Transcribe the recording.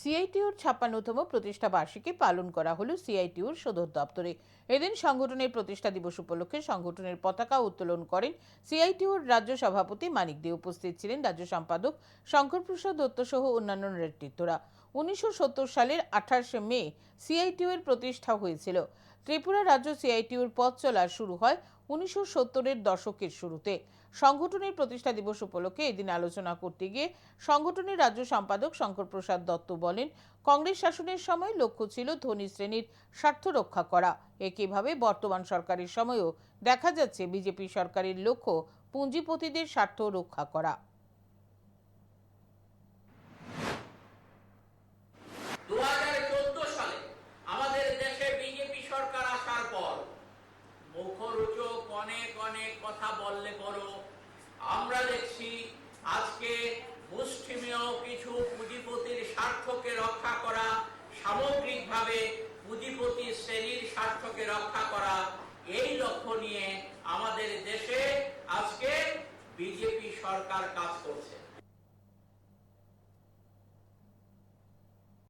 সিআইটিউর ৫৬তম প্রতিষ্ঠা বার্ষিকী পালন করা হলো সিআইটিউর সদর দপ্তরে। এদিন সংগঠনের প্রতিষ্ঠা দিবস উপলক্ষে সংগঠনের পতাকা উত্তোলন করেন সিআইটিউর রাজ্য সভাপতি মানিক দে। উপস্থিত ছিলেন রাজ্য সম্পাদক শঙ্কর প্রসাদ দত্ত সহ অন্যান্য নেতৃত্বরা। ১৯৭০ সালের ২৮শে মে সিআইটিউর প্রতিষ্ঠা হয়েছিল। ত্রিপুরা রাজ্য সিআইটিউর পথ চলা শুরু হয় ১৯৭০-এর দশকের শুরুতে। সংগঠনের প্রতিষ্ঠা দিবস উপলক্ষে এদিন আলোচনা করতে গিয়ে সংগঠনের রাজ্য সম্পাদক শঙ্কর প্রসাদ দত্ত বলেন, কংগ্রেস শাসনের সময় লক্ষ্য ছিল ধনী শ্রেণীর স্বার্থ রক্ষা করা। একইভাবে বর্তমান সরকারের সময়ও দেখা যাচ্ছে বিজেপি সরকারের লক্ষ্য পুঁজিপতিদের স্বার্থ রক্ষা করা। ২০১৪ সালে আমাদের দেশে বিজেপি সরকার আসার পর মুখরোচক অনেক কথা বললে পরও আমরা দেখছি আজকে মুষ্টিমেয় কিছু পুঁজিপতির স্বার্থকে রক্ষা করা, সামগ্রিকভাবে পুঁজিপতি শ্রেণীর স্বার্থকে রক্ষা করা, এই লক্ষ্য নিয়ে আমাদের দেশে আজকে বিজেপি সরকার কাজ করছে।